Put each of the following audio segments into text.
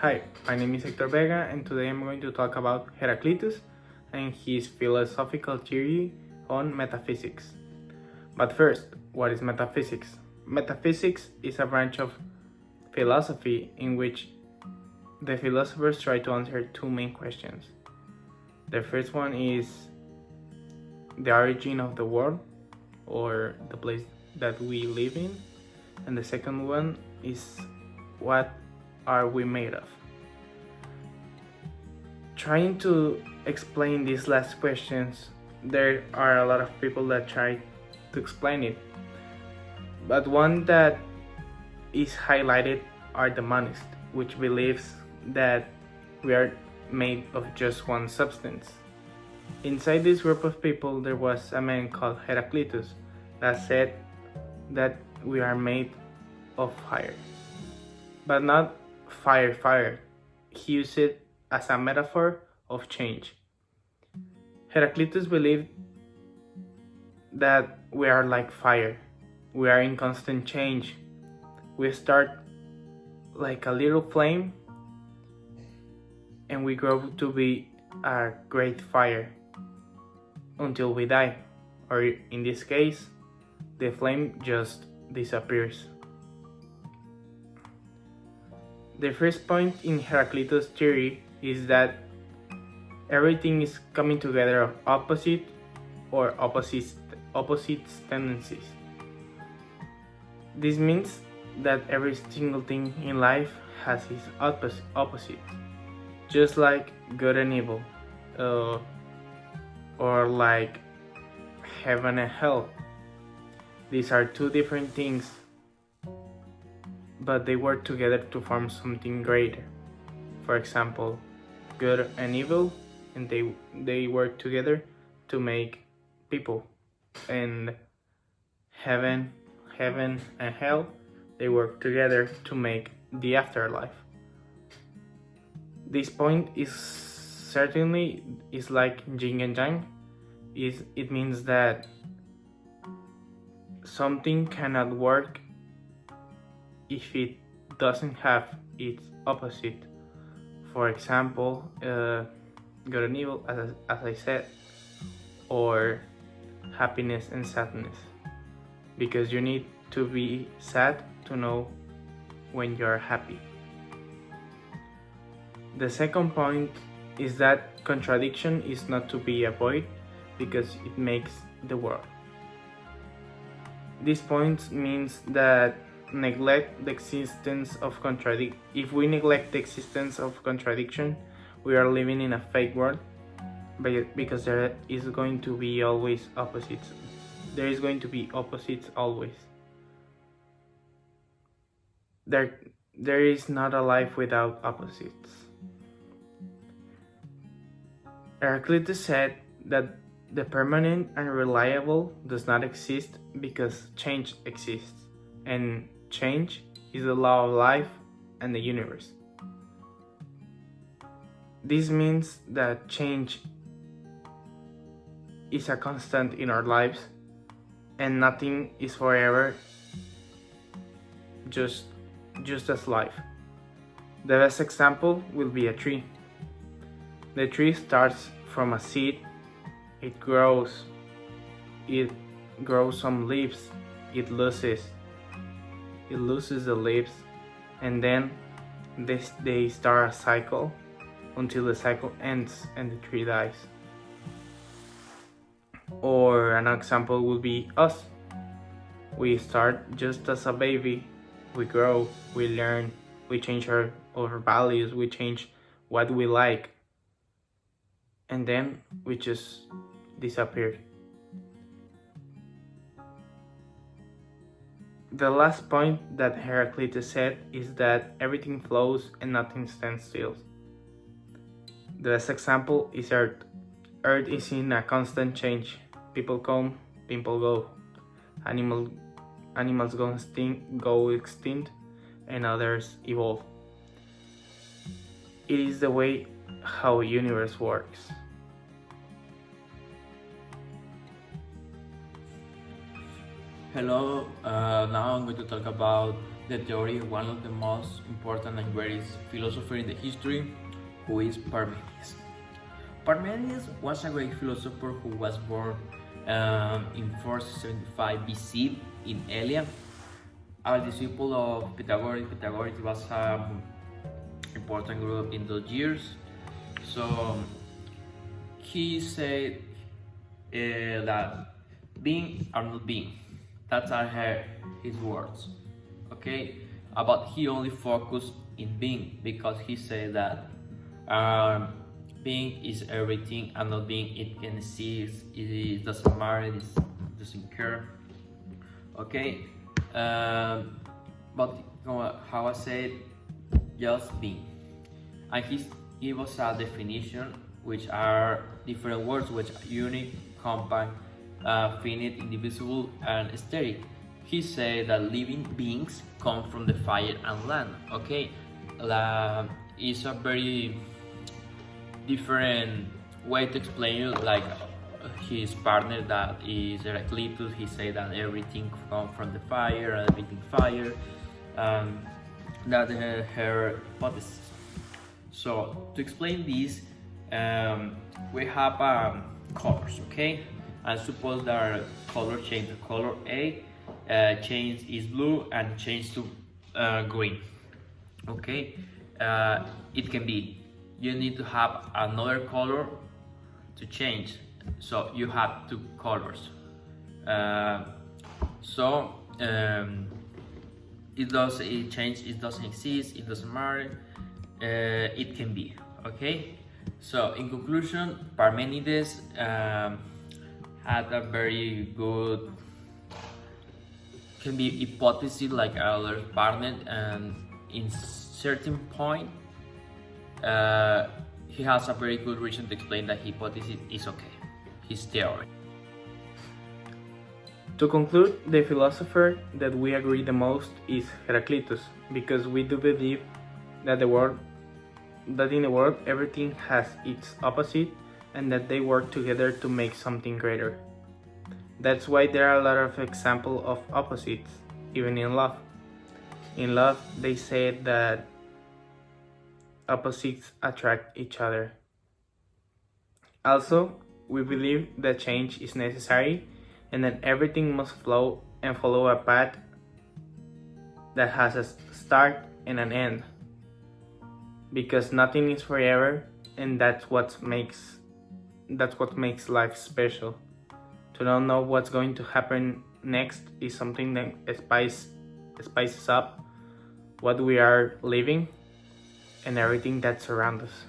Hi, my name is Hector Vega, and today I'm going to talk about Heraclitus and his philosophical theory on metaphysics. But first, what is metaphysics? Metaphysics is a branch of philosophy in which the philosophers try to answer two main questions. The first one is the origin of the world, or the place that we live in, and the second one is what are we made of? Trying to explain these last questions, there are a lot of people that try to explain it, but one that is highlighted are the monists, which believes that we are made of just one substance. Inside this group of people, there was a man called Heraclitus that said that we are made of fire, but not fire. He used it as a metaphor of change. Heraclitus believed that we are like fire. We are in constant change. We start like a little flame and we grow to be a great fire until we die, or in this case, the flame just disappears. The first point in Heraclitus' theory is that everything is coming together of opposite or opposite tendencies. This means that every single thing in life has its opposite, just like good and evil, or like heaven and hell. These are two different things, but they work together to form something greater. For example, good and evil, and they work together to make people. And heaven and hell, they work together to make the afterlife. This point is certainly like yin and yang. It means that something cannot work if it doesn't have its opposite. For example, good and evil, as I said, or happiness and sadness, because you need to be sad to know when you're happy. The second point is that contradiction is not to be avoided because it makes the world. This point means that if we neglect the existence of contradiction, we are living in a fake world, because there is going to be always opposites. There is going to be opposites always. There is not a life without opposites. Heraclitus said that the permanent and reliable does not exist because change exists, and change is the law of life and the universe. This means that change is a constant in our lives, and nothing is forever, just as life. The best example will be a tree. The tree starts from a seed, it grows some leaves, it loses the leaves, and then they start a cycle until the cycle ends and the tree dies. Or an example would be us. We start just as a baby, we grow, we learn, we change our values, we change what we like, and then we just disappear. The last point that Heraclitus said is that everything flows and nothing stands still. The best example is Earth. Earth is in a constant change. People come, people go. Animals go extinct, and others evolve. It is the way how the universe works. Hello, now I'm going to talk about the theory of one of the most important and greatest philosophers in the history, who is Parmenides. Parmenides was a Greek philosopher who was born in 475 BC in Elea, a disciple of Pythagoras. Pythagoras was an important group in those years. So he said that being or not being, that's are his words. Okay, but he only focused in being, because he said that being is everything and not being it can exist, it doesn't matter, it doesn't care. Okay, but how I said, just being. And he gave us a definition, which are different words, which are unique, compact, finite, indivisible, and static. He said that living beings come from the fire and land. Okay, it's a very different way to explain it. Like his partner, that is Heraclitus, he said that everything comes from the fire and everything fire. That her hypothesis. So to explain this, we have colors, okay? And suppose that color change. The color A change is blue and change to green. Okay, it can be. You need to have another color to change. So you have two colors. It doesn't exist, it doesn't matter, it can be. Okay, so in conclusion, Parmenides had a very good, can be hypothesis like our partner, and in certain point he has a very good reason to explain that hypothesis is okay, his theory. To conclude, the philosopher that we agree the most is Heraclitus, because we do believe that in the world everything has its opposite and that they work together to make something greater. That's why there are a lot of examples of opposites, even in love. In love, they say that opposites attract each other. Also, we believe that change is necessary and that everything must flow and follow a path that has a start and an end. Because nothing is forever, and that's what makes life special. To not know what's going to happen next is something that spices up what we are living and everything that surrounds us.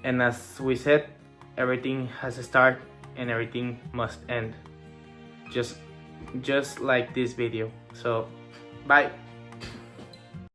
And as we said, everything has a start and everything must end, just like this video. So bye.